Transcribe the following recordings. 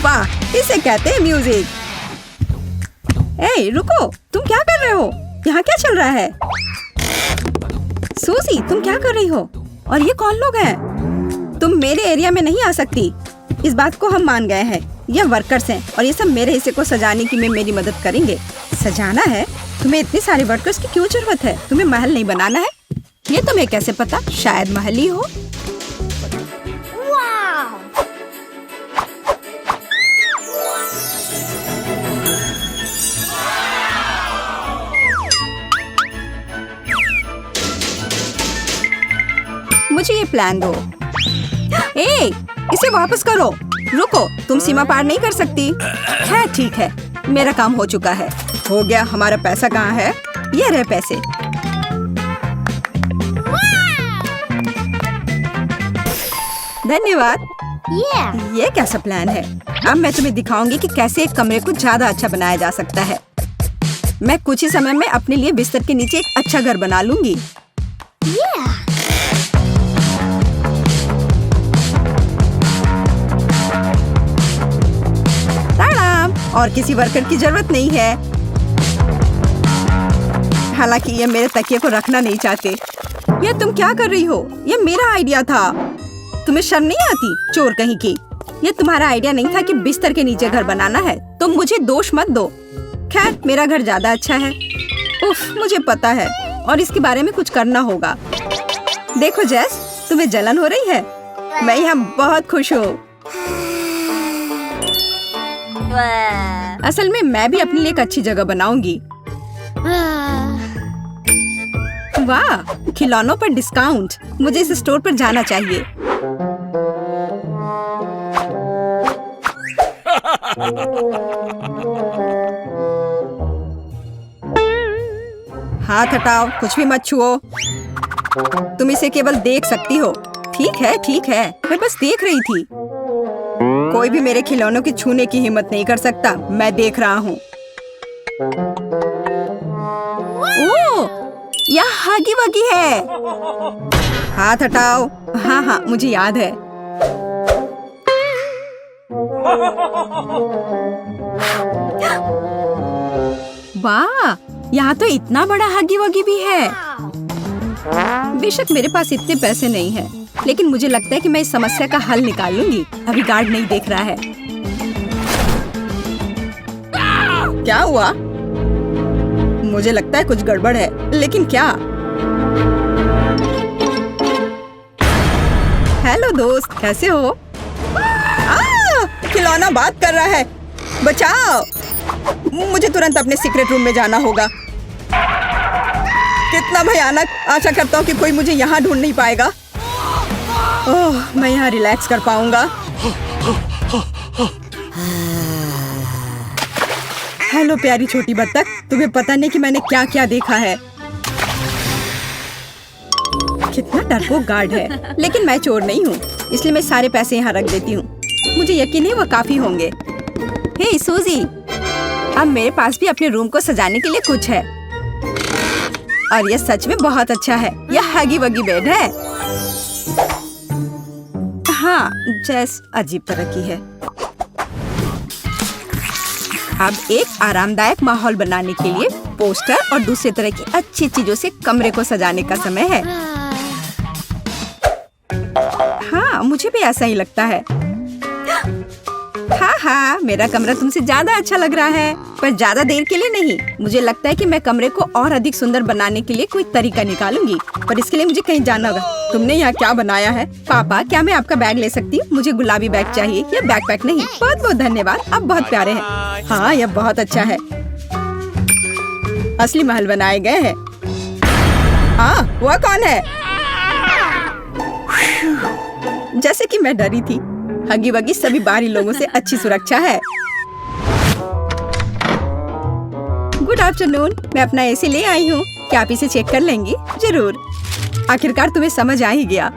वाह, इसे कहते हैं म्यूजिक। ए, रुको, तुम क्या कर रहे हो? यहाँ क्या चल रहा है? सूजी, तुम क्या कर रही हो? और ये कौन लोग हैं? तुम मेरे एरिया में नहीं आ सकती। इस बात को हम मान गए हैं। ये वर्कर्स हैं और ये सब मेरे हिस्से को सजाने की में मेरी मदद करेंगे। सजाना है? तुम्हें इतने सारे वर्कर्स की क्यों जरूरत है? तुम्हें महल नहीं बनाना है? ये तुम्हें कैसे पता? शायद महल ही हो। मुझे ये प्लान दो। ए, इसे वापस करो। रुको, तुम सीमा पार नहीं कर सकती। है, ठीक है, मेरा काम हो चुका है। हो गया। हमारा पैसा कहाँ है? ये रहे पैसे। धन्यवाद। ये कैसा प्लान है? अब मैं तुम्हें दिखाऊंगी कि कैसे एक कमरे को ज्यादा अच्छा बनाया जा सकता है। मैं कुछ ही समय में अपने लिए बिस्तर के नीचे एक अच्छा घर बना लूंगी। और किसी वर्कर की जरूरत नहीं है। हालांकि ये मेरे तकिए को रखना नहीं चाहते। ये तुम क्या कर रही हो? ये मेरा आइडिया था। तुम्हें शर्म नहीं आती? चोर कहीं की। ये तुम्हारा आइडिया नहीं था कि बिस्तर के नीचे घर बनाना है। तुम मुझे दोष मत दो। खैर, मेरा घर ज्यादा अच्छा है। उफ, मुझे पता है और इसके बारे में कुछ करना होगा। देखो जेस, तुम्हें जलन हो रही है? मैं यहाँ बहुत खुश हूँ। असल में मैं भी अपने लिए एक अच्छी जगह बनाऊंगी। वाह, खिलौनों पर डिस्काउंट। मुझे इस स्टोर पर जाना चाहिए। हाथ हटाओ, कुछ भी मत छुओ। तुम इसे केवल देख सकती हो। ठीक है, ठीक है, मैं बस देख रही थी। कोई भी मेरे खिलौनों की छूने की हिम्मत नहीं कर सकता। मैं देख रहा हूँ। ओह, यह हगी वगी है। हाथ हटाओ। हाँ हाँ, मुझे याद है। वाह, यहाँ तो इतना बड़ा हगी वगी भी है। बेशक मेरे पास इतने पैसे नहीं हैं, लेकिन मुझे लगता है कि मैं इस समस्या का हल निकाल लूंगी। अभी गार्ड नहीं देख रहा है। क्या हुआ? मुझे लगता है कुछ गड़बड़ है, लेकिन क्या? हेलो दोस्त, कैसे हो? खिलौना बात कर रहा है। बचाओ! मुझे तुरंत अपने सीक्रेट रूम में जाना होगा। कितना भयानक! आशा करता हूँ कि कोई मुझे यहाँ ढूंढ नहीं पाएगा। ओह, मैं यहाँ रिलैक्स कर पाऊंगा। हेलो प्यारी छोटी बत्तख, तुम्हें पता नहीं कि मैंने क्या क्या देखा है। कितना डरपोक गार्ड है, लेकिन मैं चोर नहीं हूँ, इसलिए मैं सारे पैसे यहाँ रख देती हूँ। मुझे यकीन है वो काफी होंगे। हे सूजी, अब मेरे पास भी अपने रूम को सजाने के लिए कुछ है। और यह सच में बहुत अच्छा है। यह हगी वगी बेड है। हाँ, जैस अजीब तरह की है। अब एक आरामदायक माहौल बनाने के लिए पोस्टर और दूसरे तरह की अच्छी चीजों से कमरे को सजाने का समय है। हाँ, मुझे भी ऐसा ही लगता है। हाँ हाँ, मेरा कमरा तुमसे ज्यादा अच्छा लग रहा है, पर ज्यादा देर के लिए नहीं। मुझे लगता है कि मैं कमरे को और अधिक सुंदर बनाने के लिए कोई तरीका निकालूंगी, पर इसके लिए मुझे कहीं जाना होगा। तुमने यहाँ क्या बनाया है? पापा, क्या मैं आपका बैग ले सकती हूँ? मुझे गुलाबी बैग चाहिए, यह बैकपैक नहीं। बहुत बहुत धन्यवाद, आप बहुत प्यारे हैं। हाँ, यह बहुत अच्छा है। असली महल बनाए गए हैं। हाँ, वह कौन है? जैसे कि मैं डरी थी। हगी वगी सभी बाहरी लोगों से अच्छी सुरक्षा है। गुड आफ्टरनून, मैं अपना एसी ले आई हूँ। क्या आप इसे चेक कर लेंगी? जरूर। आखिरकार तुम्हें समझ आ ही गया।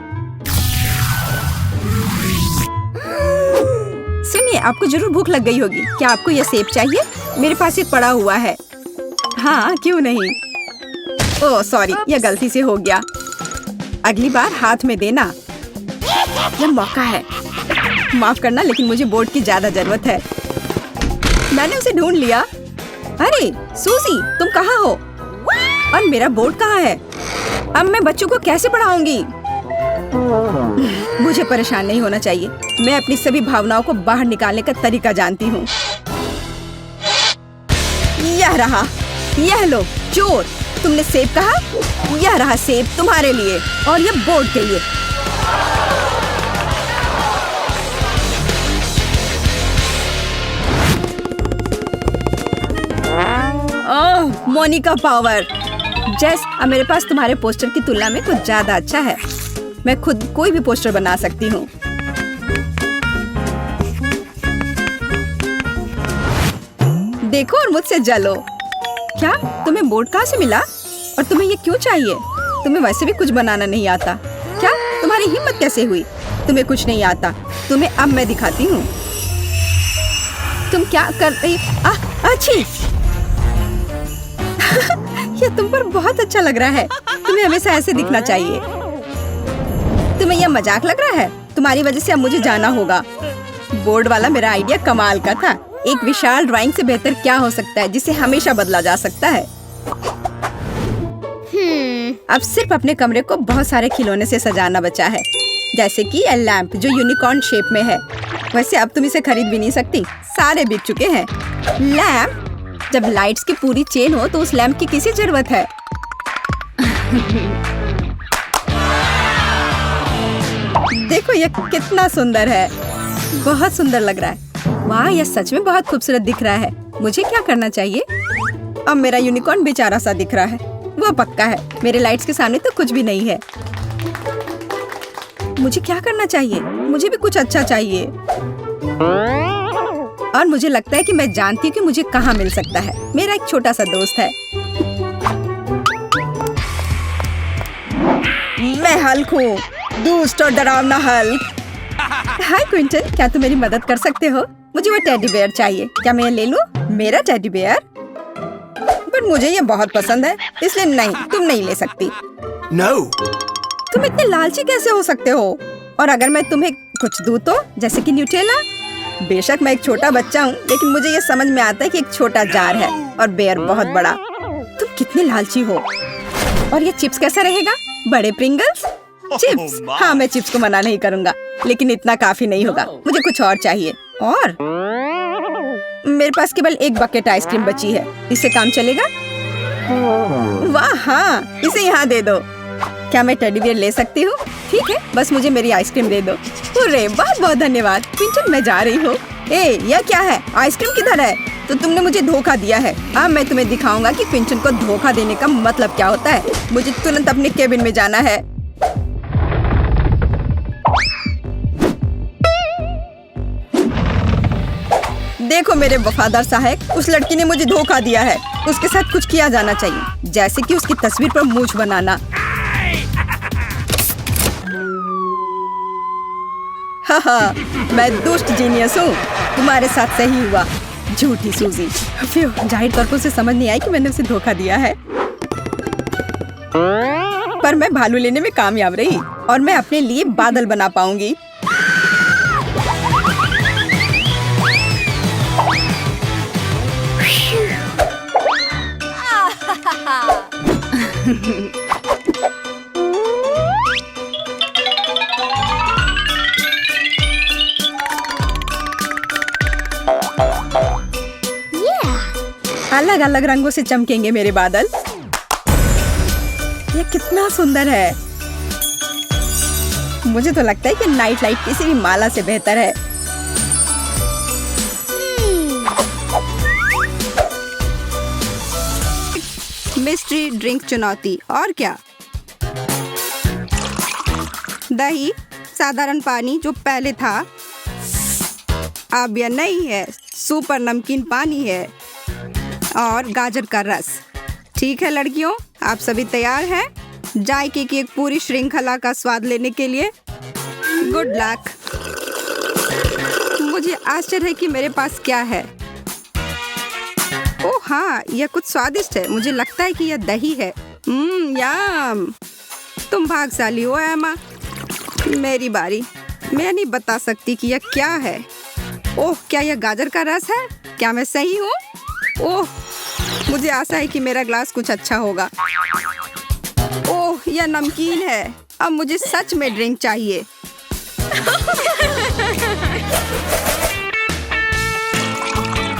सुनिए, आपको जरूर भूख लग गई होगी। क्या आपको यह सेब चाहिए? मेरे पास एक पड़ा हुआ है। हाँ, क्यों नहीं। ओह सॉरी, यह गलती से हो गया। अगली बार हाथ में देना। यह मौका है। माफ करना, लेकिन मुझे बोर्ड की ज्यादा जरूरत है। मैंने उसे ढूंढ लिया। अरे सूजी, तुम कहाँ हो? और मेरा बोर्ड कहाँ है? अब मैं बच्चों को कैसे पढ़ाऊंगी? मुझे परेशान नहीं होना चाहिए। मैं अपनी सभी भावनाओं को बाहर निकालने का तरीका जानती हूँ। यह रहा, यह लो चोर। तुमने सेब कहा? यह रहा सेब तुम्हारे लिए और यह बोर्ड के लिए। ओह, मोनिका पावर। जेस, अब मेरे पास तुम्हारे पोस्टर की तुलना में कुछ ज्यादा अच्छा है। मैं खुद कोई भी पोस्टर बना सकती हूँ। देखो और मुझसे जलो। क्या तुम्हें बोर्ड कहाँ से मिला? और तुम्हें ये क्यों चाहिए? तुम्हें वैसे भी कुछ बनाना नहीं आता। क्या तुम्हारी हिम्मत कैसे हुई? तुम्हें कुछ नहीं आता। तुम्हें अब मैं दिखाती हूँ। तुम क्या कर रही? अच्छी। ये तुम पर बहुत अच्छा लग रहा है। तुम्हें हमेशा ऐसे दिखना चाहिए। तुम्हें यह मजाक लग रहा है? तुम्हारी वजह से अब मुझे जाना होगा। बोर्ड वाला मेरा आइडिया कमाल का था। एक विशाल ड्राइंग से बेहतर क्या हो सकता है जिसे हमेशा बदला जा सकता है। अब सिर्फ अपने कमरे को बहुत सारे खिलौने से सजाना बचा है, जैसे कि यह लैंप जो यूनिकॉर्न शेप में है। वैसे अब तुम इसे खरीद भी नहीं सकती, सारे बिक चुके हैं। लैंप? जब लाइट्स की पूरी चेन हो तो उस लैंप की किसी जरूरत है? देखो यह कितना सुंदर है। बहुत सुंदर लग रहा है। वाह, यह सच में बहुत खूबसूरत दिख रहा है। मुझे क्या करना चाहिए? अब मेरा यूनिकॉर्न बेचारा सा दिख रहा है। वो पक्का है। मेरे लाइट्स के सामने तो कुछ भी नहीं है। मुझे क्या करना चाहिए? मुझे भी कुछ अच्छा चाहिए। और मुझे लगता है कि मैं जानती हूँ कि मुझे कहाँ मिल सकता है। मेरा एक छोटा सा दोस्त है। मैं हल्क हूँ, दुष्ट और डरावना हल्क। हाय क्विंटन, क्या तुम मेरी मदद कर सकते हो? मुझे वो टेडी बेयर चाहिए। क्या मैं ले लूं? मेरा टेडी बेयर? पर मुझे ये बहुत पसंद है, इसलिए नहीं, तुम नहीं ले सकती। No. तुम इतने लालची कैसे हो सकते हो? और अगर मैं तुम्हें कुछ दूं तो, जैसे कि न्यूटेला? बेशक मैं एक छोटा बच्चा हूँ, लेकिन मुझे ये समझ में आता है कि एक छोटा जार है और बेयर बहुत बड़ा। तुम कितने लालची हो। और ये चिप्स कैसा रहेगा? बड़े प्रिंगल्स? चिप्स? हाँ, मैं चिप्स को मना नहीं करूँगा, लेकिन इतना काफी नहीं होगा। मुझे कुछ और चाहिए। और मेरे पास केवल एक बकेट आइसक्रीम बची है। इससे काम चलेगा? वाह हाँ, इसे यहाँ दे दो। क्या मैं टेडी बियर ले सकती हूँ? ठीक है, बस मुझे मेरी आइसक्रीम दे दो। अरे बहुत बहुत धन्यवाद। क्विंटन, मैं जा रही हूँ। यह क्या है? आइसक्रीम किधर है? तो तुमने मुझे धोखा दिया है। अब मैं तुम्हें दिखाऊंगा कि क्विंटन को धोखा देने का मतलब क्या होता है। मुझे तुरंत अपने केबिन में जाना है। देखो मेरे वफादार सहायक, उस लड़की ने मुझे धोखा दिया है। उसके साथ कुछ किया जाना चाहिए, जैसे कि उसकी तस्वीर पर मूंछ बनाना। हाँ, मैं दुष्ट जीनियस हूँ। तुम्हारे साथ सही हुआ, झूठी सूजी। जाहिर तौर पर उसे समझ नहीं आई कि मैंने उसे धोखा दिया है। पर मैं भालू लेने में कामयाब रही और मैं अपने लिए बादल बना पाऊंगी। अलग अलग रंगों से चमकेंगे मेरे बादल। ये कितना सुंदर है। मुझे तो लगता है कि नाइट लाइट किसी भी माला से बेहतर है। मिस्ट्री ड्रिंक चुनौती। और क्या? दही, साधारण पानी जो पहले था, अब यह नहीं है, सुपर नमकीन पानी है, और गाजर का रस। ठीक है लड़कियों, आप सभी तैयार हैं जायके की एक पूरी श्रृंखला का स्वाद लेने के लिए? Good luck. मुझे आश्चर्य है कि मेरे पास क्या है। ओह हाँ, यह कुछ स्वादिष्ट है। मुझे लगता है कि यह दही है। यम। तुम भाग्यशाली हो एमा। मेरी बारी। मैं नहीं बता सकती कि यह क्या है। ओह, क्या यह गाजर का रस है? क्या मैं सही हूँ? ओह, मुझे आशा है कि मेरा ग्लास कुछ अच्छा होगा। ओह, यह नमकीन है। अब मुझे सच में ड्रिंक चाहिए।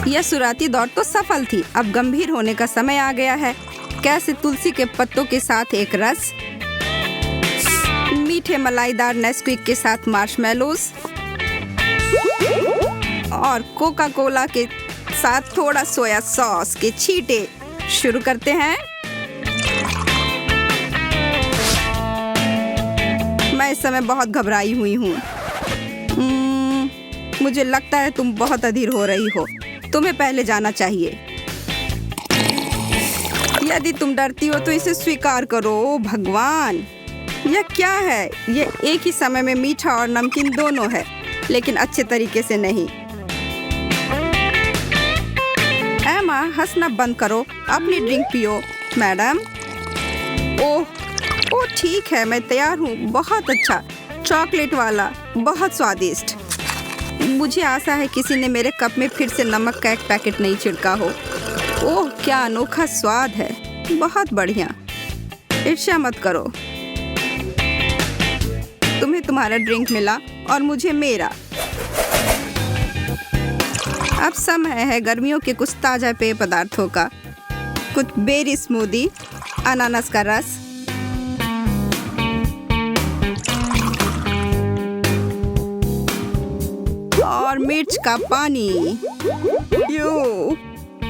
यह शुरुआती दौर तो सफल थी। अब गंभीर होने का समय आ गया है। कैसे तुलसी के पत्तों के साथ एक रस, मीठे मलाईदार नेस्क्विक के साथ मार्शमेलोज और कोका कोला के साथ थोड़ा सोया सॉस के छींटे। शुरू करते हैं। मैं इस समय बहुत घबराई हुई हूँ। मुझे लगता है तुम बहुत अधीर हो रही हो। तुम्हें पहले जाना चाहिए। यदि तुम डरती हो तो इसे स्वीकार करो। भगवान, यह क्या है? यह एक ही समय में मीठा और नमकीन दोनों है, लेकिन अच्छे तरीके से नहीं। एमा, हंसना बंद करो। अपनी ड्रिंक पियो, मैडम। ओह, ठीक है, मैं तैयार हूँ। बहुत अच्छा, चॉकलेट वाला, बहुत स्वादिष्ट। मुझे आशा है किसी ने मेरे कप में फिर से नमक का एक पैकेट नहीं छिड़का हो। ओह, क्या अनोखा स्वाद है। बहुत बढ़िया। ईर्ष्या मत करो। तुम्हें तुम्हारा ड्रिंक मिला और मुझे मेरा। अब समय है गर्मियों के कुछ ताजा पेय पदार्थों का। कुछ बेरी स्मूदी, अनानास का रस, और मिर्च का पानी। यू,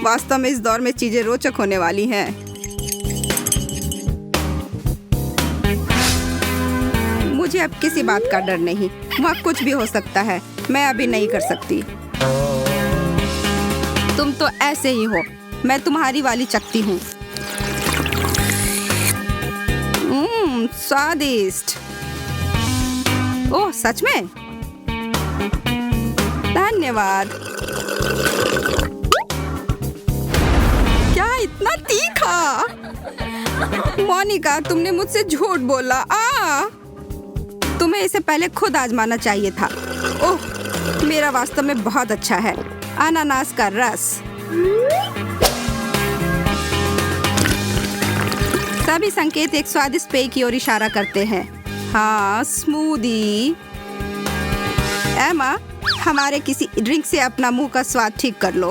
वास्तव में इस दौर में चीजें रोचक होने वाली हैं। मुझे अब किसी बात का डर नहीं। वहाँ कुछ भी हो सकता है। मैं अभी नहीं कर सकती। तुम तो ऐसे ही हो। मैं तुम्हारी वाली चकती हूँ। स्वादिष्ट। ओह, सच में? धन्यवाद। क्या इतना तीखा? मोनिका, तुमने मुझसे झूठ बोला। तुम्हें इसे पहले खुद आजमाना चाहिए था। ओह, मेरा वास्तव में बहुत अच्छा है। अनानास का रस। सभी संकेत एक स्वादिष्ट पेय की ओर इशारा करते हैं। हाँ, स्मूदी। एमा, हमारे किसी ड्रिंक से अपना मुंह का स्वाद ठीक कर लो।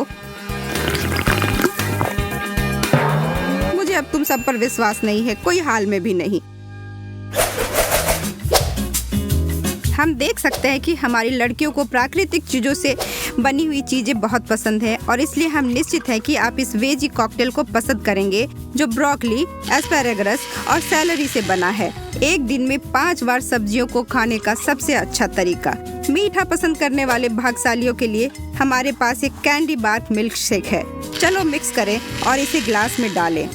मुझे अब तुम सब पर विश्वास नहीं है, कोई हाल में भी नहीं। हम देख सकते हैं कि हमारी लड़कियों को प्राकृतिक चीजों से बनी हुई चीजें बहुत पसंद है, और इसलिए हम निश्चित हैं कि आप इस वेजी कॉकटेल को पसंद करेंगे, जो ब्रोकली, एस्पैरागस और सैलरी से बना है। एक दिन में 5 बार सब्जियों को खाने का सबसे अच्छा तरीका। मीठा पसंद करने वाले भाग्यशालियों के लिए हमारे पास एक कैंडी बार मिल्क शेक है। चलो मिक्स करें और इसे ग्लास में डालें।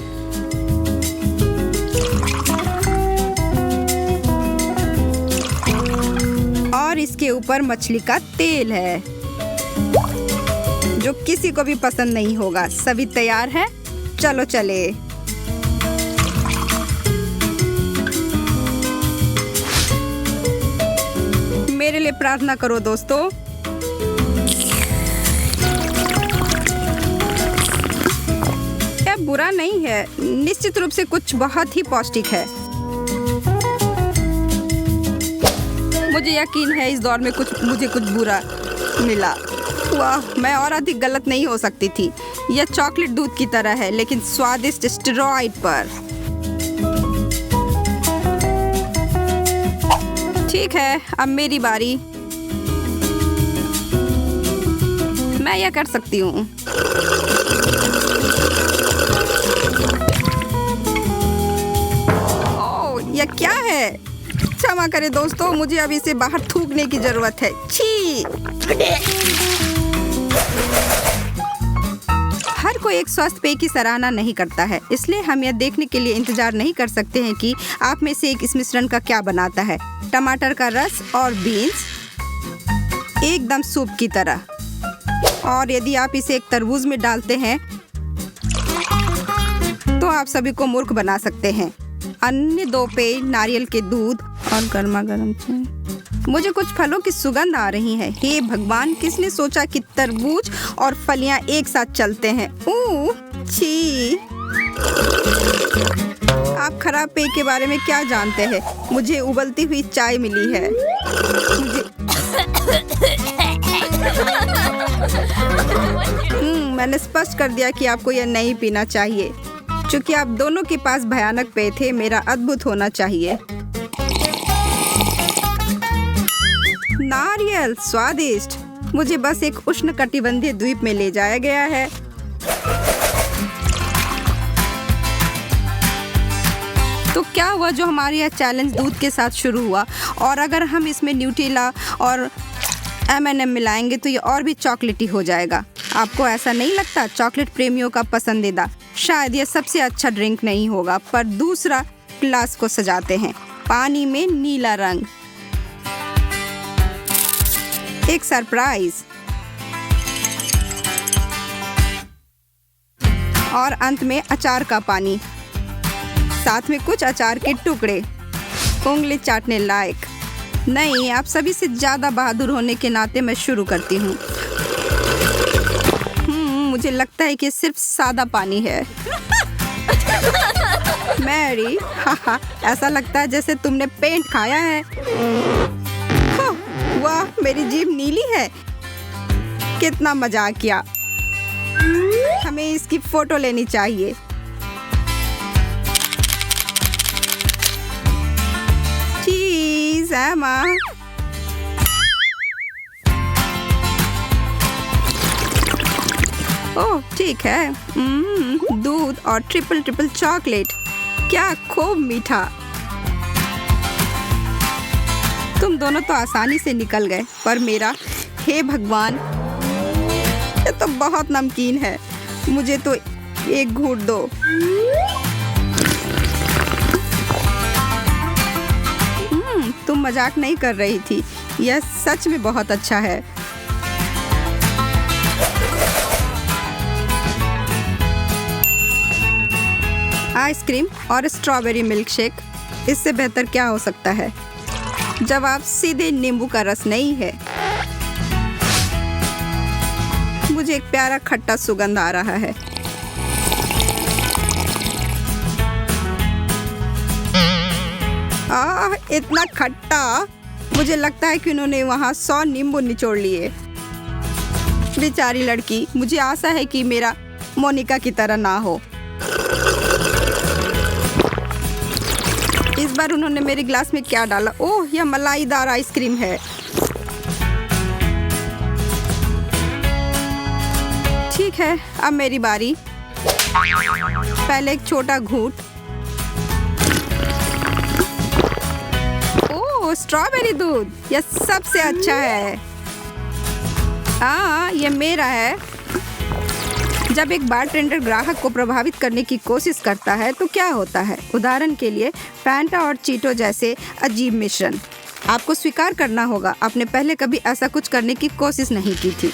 और इसके ऊपर मछली का तेल है, जो किसी को भी पसंद नहीं होगा। सभी तैयार हैं? चलो चले। मेरे लिए प्रार्थना करो दोस्तों। यह बुरा नहीं है, निश्चित रूप से कुछ बहुत ही पौष्टिक है। मुझे यकीन है इस दौर में मुझे कुछ बुरा मिला। वाह, मैं और अधिक गलत नहीं हो सकती थी। यह चॉकलेट दूध की तरह है, लेकिन स्वादिष्ट स्टेरॉइड पर। ठीक है, अब मेरी बारी। मैं यह कर सकती हूँ। ओह, यह क्या है? क्षमा करें दोस्तों, मुझे अब इसे बाहर थूकने की जरूरत है। छी! हर कोई एक स्वस्थ पेय की सराहना नहीं करता है, इसलिए हम यह देखने के लिए इंतजार नहीं कर सकते हैं कि आप में से एक इस मिश्रण का क्या बनाता है। टमाटर का रस और बीन्स, एकदम सूप की तरह। और यदि आप इसे एक तरबूज में डालते हैं तो आप सभी को मूर्ख बना सकते हैं। अन्य 2 पेय नारियल के दूध और गर्मा गर्म चाय। मुझे कुछ फलों की सुगंध आ रही है। हे भगवान, किसने सोचा कि तरबूज और फलियां एक साथ चलते हैं। छी। आप खराब पेय के बारे में क्या जानते हैं? मुझे उबलती हुई चाय मिली है। मैंने स्पष्ट कर दिया कि आपको यह नहीं पीना चाहिए। चूंकि आप दोनों के पास भयानक पेय थे, मेरा अद्भुत होना चाहिए। नारियल स्वादिष्ट। मुझे बस एक उष्णकटिबंधीय द्वीप में ले जाया गया है। तो क्या हुआ जो हमारी यह चैलेंज दूध के साथ शुरू हुआ, और अगर हम इसमें न्यूटेला और M&M मिलाएंगे तो ये और भी चॉकलेटी हो जाएगा। आपको ऐसा नहीं लगता? चॉकलेट प्रेमियों का पसंदीदा। शायद यह सबसे अच्छा ड्रिंक नहीं होगा, पर दूसरा ग्लास को सजाते हैं। पानी में नीला रंग, एक सरप्राइज, और अंत में अचार का पानी, साथ में कुछ अचार के टुकड़े, उंगली चाटने लायक। नहीं, आप सभी से ज्यादा बहादुर होने के नाते मैं शुरू करती हूँ। मुझे लगता है कि सिर्फ सादा पानी है। मैरी, ऐसा लगता है जैसे तुमने पेंट खाया है। वाह, मेरी जीभ नीली है। कितना मजाक किया। हमें इसकी फोटो लेनी चाहिए। चीज है माँ। ओह ठीक है। दूध और ट्रिपल चॉकलेट, क्या खूब मीठा। तुम दोनों तो आसानी से निकल गए, पर मेरा, हे भगवान, ये तो बहुत नमकीन है। मुझे तो एक घूंट दो। तुम मजाक नहीं कर रही थी, यह सच में बहुत अच्छा है। आइसक्रीम और स्ट्रॉबेरी मिल्क शेक, इससे बेहतर क्या हो सकता है जब आप सीधे नींबू का रस नहीं है। मुझे एक प्यारा खट्टा सुगंध आ रहा है। इतना खट्टा। मुझे लगता है कि उन्होंने वहाँ 100 नींबू निचोड़ लिए। बेचारी लड़की। मुझे आशा है कि मेरा मोनिका की तरह ना हो। इस बार उन्होंने मेरे ग्लास में क्या डाला? ओह, यह मलाईदार आइसक्रीम है। ठीक है, अब मेरी बारी। पहले एक छोटा घूंट। ओह, स्ट्रॉबेरी दूध, यह सबसे अच्छा है। हाँ, यह मेरा है। जब एक बारटेंडर ग्राहक को प्रभावित करने की कोशिश करता है तो क्या होता है? उदाहरण के लिए फैंटा और चीटो जैसे अजीब मिश्रण। आपको स्वीकार करना होगा, आपने पहले कभी ऐसा कुछ करने की कोशिश नहीं की थी।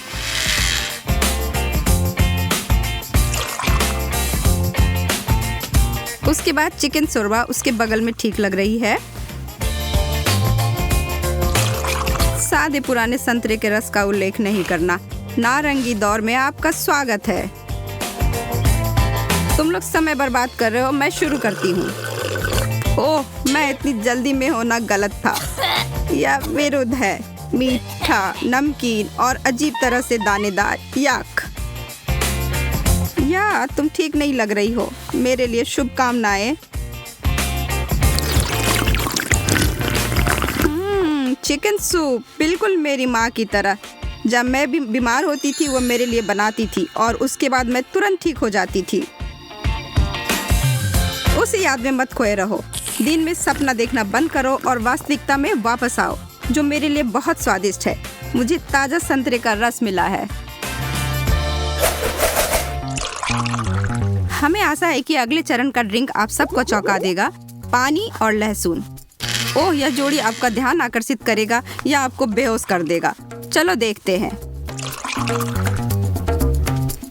उसके बाद चिकन शोरबा उसके बगल में ठीक लग रही है। सादे पुराने संतरे के रस का उल्लेख नहीं करना। नारंगी दौर में आपका स्वागत है। तुम लोग समय बर्बाद कर रहे हो, मैं शुरू करती हूँ। ओह, मैं इतनी जल्दी में होना गलत था। यह विरुद्ध है। मीठा, नमकीन और अजीब तरह से दानेदार। याक। या तुम ठीक नहीं लग रही हो। मेरे लिए शुभकामनाएं। चिकन सूप, बिल्कुल मेरी माँ की तरह। जब मैं भी बीमार होती थी वो मेरे लिए बनाती थी और उसके बाद मैं तुरंत ठीक हो जाती थी। उसे याद में मत खोए रहो। दिन में सपना देखना बंद करो और वास्तविकता में वापस आओ, जो मेरे लिए बहुत स्वादिष्ट है। मुझे ताजा संतरे का रस मिला है। हमें आशा है कि अगले चरण का ड्रिंक आप सबको चौंका देगा। पानी और लहसुन। ओह, यह जोड़ी आपका ध्यान आकर्षित करेगा या आपको बेहोश कर देगा। चलो देखते हैं।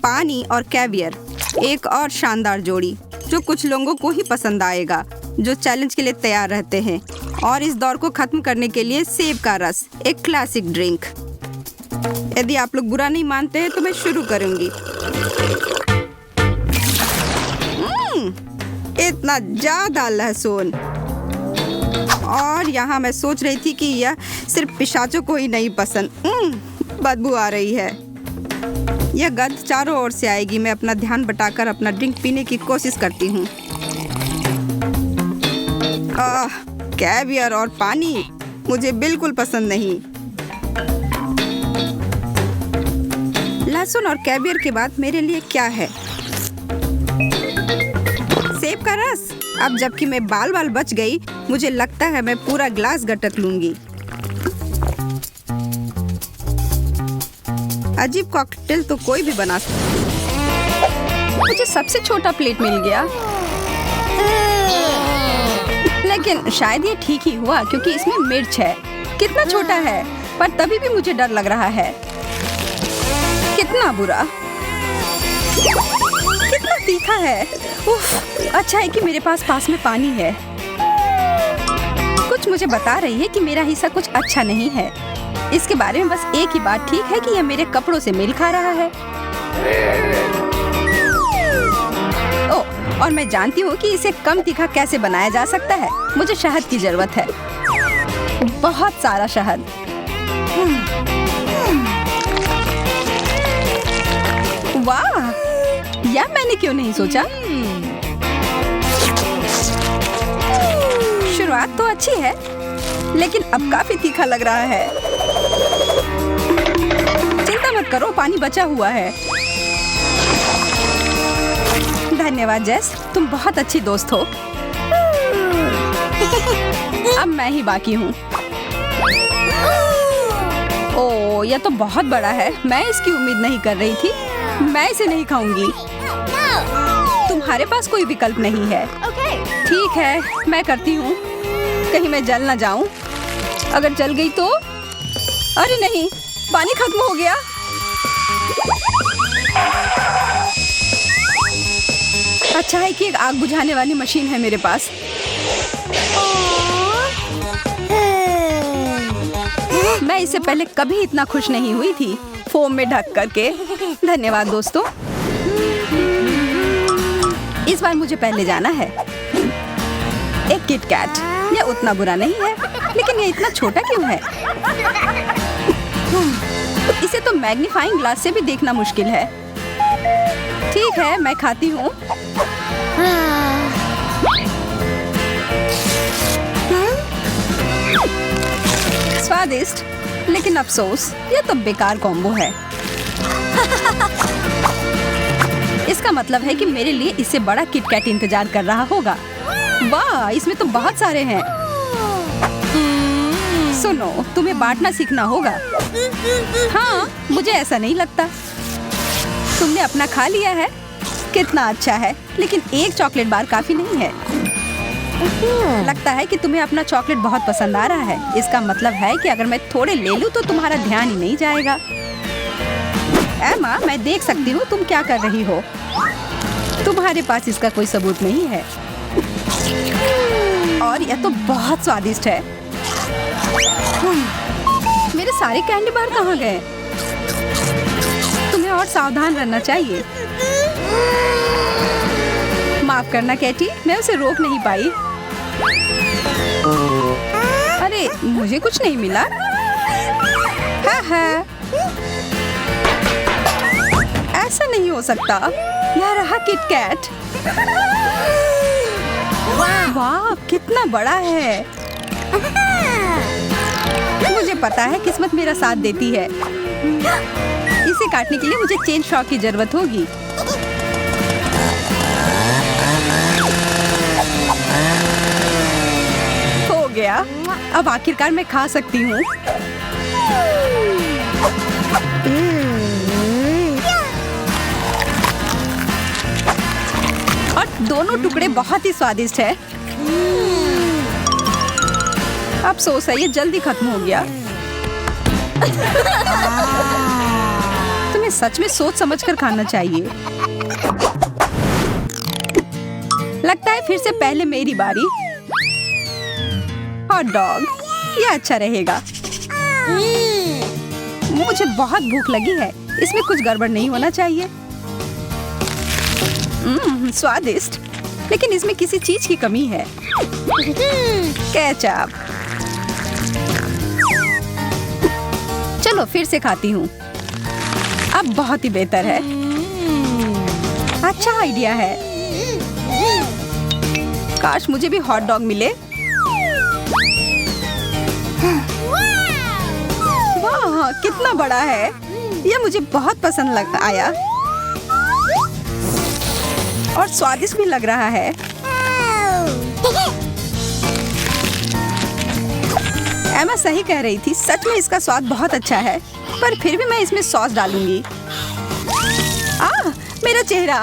पानी और कैवियर, एक और शानदार जोड़ी जो कुछ लोगों को ही पसंद आएगा, जो चैलेंज के लिए तैयार रहते हैं और इस दौर को खत्म करने के लिए सेब का रस, एक क्लासिक ड्रिंक। यदि आप लोग बुरा नहीं मानते हैं तो मैं शुरू करूंगी। इतना ज्यादा लहसुन। और यहाँ मैं सोच रही थी कि यह सिर्फ पिशाचों को ही नहीं पसंद। बदबू आ रही है। यह गंध चारों ओर से आएगी। मैं अपना ध्यान बटाकर अपना ड्रिंक पीने की कोशिश करती हूँ। कैवियर और पानी मुझे बिल्कुल पसंद नहीं। लहसुन और कैवियर के बाद मेरे लिए क्या है? सेब का रस। अब जबकि मैं बाल बच गई, मुझे लगता है मैं पूरा ग्लास गटक लूंगी। अजीब कॉकटेल तो कोई भी बना सकता। मुझे सबसे छोटा प्लेट मिल गया, लेकिन शायद ये ठीक ही हुआ क्योंकि इसमें मिर्च है। कितना छोटा है, पर तभी भी मुझे डर लग रहा है। कितना बुरा, कितना तीखा है। उफ, अच्छा है कि मेरे पास में पानी है। कुछ मुझे बता रही है कि मेरा हिस्सा कुछ अच्छा नहीं है। इसके बारे में बस एक ही बात ठीक है कि यह मेरे कपड़ों से मेल खा रहा है। ओह, और मैं जानती हूँ कि इसे कम तीखा कैसे बनाया जा सकता है। मुझे शहद की जरूरत है, बहुत सारा शहद। वाह, यह मैंने क्यों नहीं सोचा। शुरुआत तो अच्छी है, लेकिन अब काफी तीखा लग रहा है। चिंता मत करो, पानी बचा हुआ है। धन्यवाद जेस, तुम बहुत अच्छी दोस्त हो। अब मैं ही बाकी हूँ। ओह, यह तो बहुत बड़ा है। मैं इसकी उम्मीद नहीं कर रही थी। मैं इसे नहीं खाऊंगी। तुम्हारे पास कोई विकल्प नहीं है। ठीक है, मैं करती हूँ। कहीं मैं जल ना जाऊं। अगर जल गई तो? अरे नहीं, पानी खत्म हो गया। अच्छा है कि एक आग बुझाने वाली मशीन है मेरे पास। मैं इससे पहले कभी इतना खुश नहीं हुई थी, फोम में ढक करके। धन्यवाद दोस्तों। इस बार मुझे पहले जाना है। एक किट कैट, यह उतना बुरा नहीं है, लेकिन ये इतना छोटा क्यों है? इसे तो मैग्नीफाइंग ग्लास से भी देखना मुश्किल है। ठीक है, मैं खाती हूँ। स्वादिष्ट, लेकिन अफसोस, यह तो बेकार कॉम्बो है। इसका मतलब है कि मेरे लिए इससे बड़ा किटकैट इंतजार कर रहा होगा। वाह, इसमें तो बहुत सारे हैं। सुनो, तुम्हें बांटना सीखना होगा। हाँ, मुझे ऐसा नहीं लगता। तुमने अपना खा लिया है। कितना अच्छा है, लेकिन एक चॉकलेट बार काफी नहीं है। लगता है कि तुम्हें अपना चॉकलेट बहुत पसंद आ रहा है। इसका मतलब है कि अगर मैं थोड़े ले लूं तो तुम्हारा ध्यान ही नहीं जाएगा। एमा, मैं देख सकती हूँ तुम क्या कर रही हो। तुम्हारे पास इसका कोई सबूत नहीं है। और यह तो बहुत स्वादिष्ट है। मेरे सारे कैंडी बार कहाँ गए? तुम्हें और सावधान रहना चाहिए। माफ करना कैटी, मैं उसे रोक नहीं पाई। अरे, मुझे कुछ नहीं मिला। हाँ। ऐसा नहीं हो सकता। यह रहा किटकैट। वाह, कितना बड़ा है। मुझे पता है किस्मत मेरा साथ देती है। इसे काटने के लिए मुझे चेन शॉक की जरूरत होगी। हो गया। अब आखिरकार मैं खा सकती हूँ। और दोनों टुकड़े बहुत ही स्वादिष्ट है। अफसोस है, ये जल्दी खत्म हो गया। तुम्हें सच में सोच समझकर खाना चाहिए। लगता है फिर से पहले मेरी बारी। हॉट डॉग, ये अच्छा रहेगा। मुझे बहुत भूख लगी है, इसमें कुछ गड़बड़ नहीं होना चाहिए। स्वादिष्ट, लेकिन इसमें किसी चीज की कमी है। केचप। चलो फिर से खाती हूँ। अब बहुत ही बेहतर है। अच्छा आइडिया है। काश मुझे भी हॉट डॉग मिले। वाह, कितना बड़ा है। यह मुझे बहुत पसंद आया और स्वादिष्ट भी लग रहा है। एमा सही कह रही थी, सच में इसका स्वाद बहुत अच्छा है, पर फिर भी मैं इसमें सॉस डालूंगी। मेरा चेहरा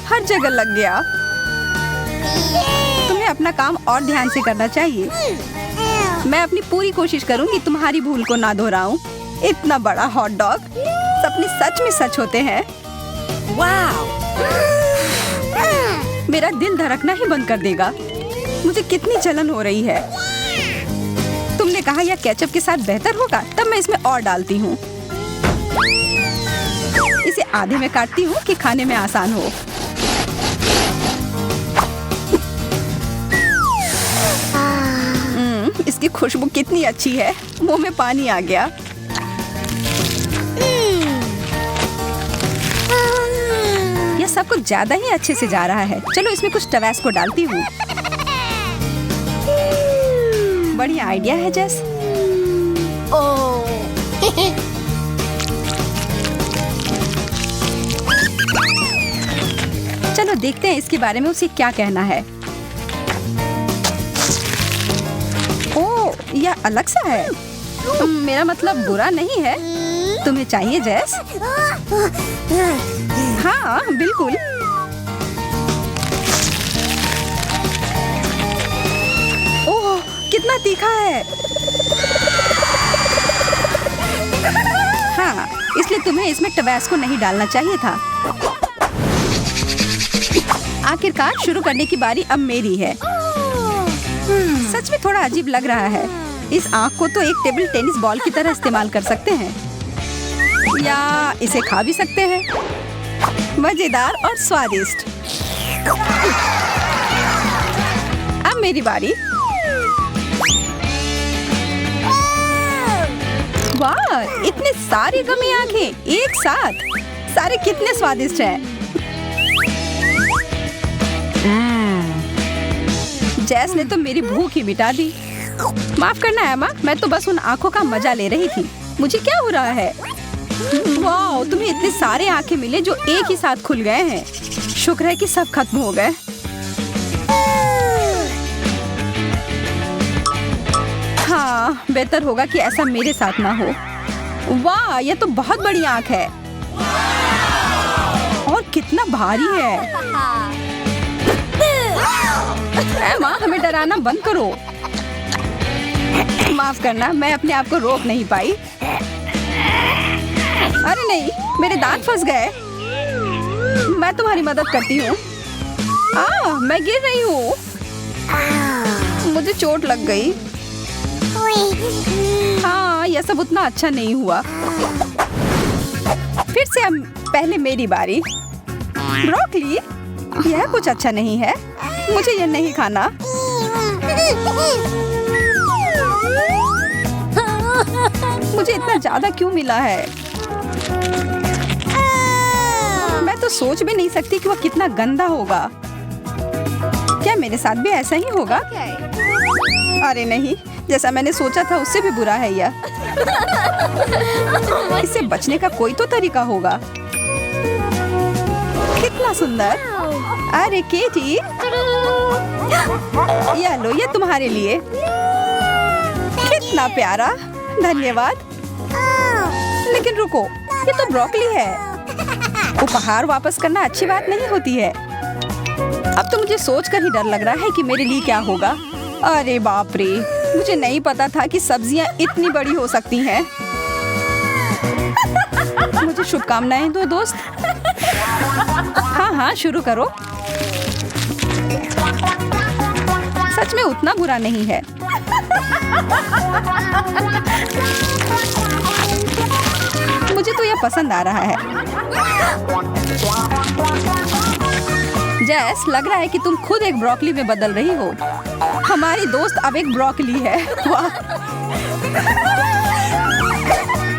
हर जगह लग गया। तुम्हें अपना काम और ध्यान से करना चाहिए। मैं अपनी पूरी कोशिश करूंगी तुम्हारी भूल को ना दोहराऊं। इतना बड़ा हॉट डॉग, सपने सच में सच होते हैं। वाह! मेरा दिल धड़कना ही बंद कर देगा। मुझे कितनी जलन हो रही है। तुमने कहा यह केचप के साथ बेहतर होगा, तब मैं इसमें और डालती हूँ। इसे आधे में काटती हूँ कि खाने में आसान हो। इसकी खुशबू कितनी अच्छी है, मुंह में पानी आ गया। यह सब कुछ ज्यादा ही अच्छे से जा रहा है। चलो इसमें कुछ टबैस्को डालती हूँ। बढ़िया आइडिया है जेस। चलो देखते हैं इसके बारे में उसे क्या कहना है। ओह, यह अलग सा है। मेरा मतलब बुरा नहीं है। तुम्हें चाहिए जेस? हाँ बिल्कुल। ओह, कितना तीखा है। हाँ, इसलिए तुम्हें इसमें टबैस्को नहीं डालना चाहिए था। आखिरकार शुरू करने की बारी अब मेरी है। सच में थोड़ा अजीब लग रहा है। इस आँख को तो एक टेबल टेनिस बॉल की तरह इस्तेमाल कर सकते हैं, या इसे खा भी सकते हैं। मजेदार और स्वादिष्ट। अब मेरी बारी। वाह, इतने सारी गमी आंखें एक साथ। सारे कितने स्वादिष्ट हैं। जैस ने तो मेरी भूख ही मिटा दी। माफ करना एमा, मैं तो बस उन आंखों का मजा ले रही थी। मुझे क्या हो रहा है? वाह, तुम्हें इतने सारे आंखें मिले जो एक ही साथ खुल गए हैं। शुक्र है कि सब खत्म हो गए। हाँ, बेहतर होगा कि ऐसा मेरे साथ ना हो। वाह, यह तो बहुत बड़ी आंख है और कितना भारी है। एमा, हमें डराना बंद करो। माफ करना, मैं अपने आप को रोक नहीं पाई। अरे नहीं, मेरे दांत फंस गए। मैं तुम्हारी मदद करती हूँ। मैं गिर रही हूँ। मुझे चोट लग गई। हाँ, यह सब उतना अच्छा नहीं हुआ। फिर से अब पहले मेरी बारी। ब्रोकली, यह कुछ अच्छा नहीं है। मुझे यह नहीं खाना। मुझे इतना ज्यादा क्यों मिला है? मैं तो सोच भी नहीं सकती कि वह कितना गंदा होगा। क्या मेरे साथ भी ऐसा ही होगा? अरे नहीं, जैसा मैंने सोचा था उससे भी बुरा है यह। इससे बचने का कोई तो तरीका होगा। कितना सुंदर। अरे केटी, यह लो, यह तुम्हारे लिए। कितना प्यारा, धन्यवाद। लेकिन रुको, ये तो ब्रोकली है। उपहार वापस करना अच्छी बात नहीं होती है। अब तो मुझे सोचकर ही डर लग रहा है कि मेरे लिए क्या होगा। अरे बाप रे, मुझे नहीं पता था कि सब्जियां इतनी बड़ी हो सकती हैं। मुझे शुभकामनाएं दो दोस्त। हाँ, शुरू करो। सच में उतना बुरा नहीं है। मुझे तो यह पसंद आ रहा है। जैस, लग रहा है कि तुम खुद एक ब्रोकली में बदल रही हो। हमारी दोस्त अब एक ब्रोकली है। वाह।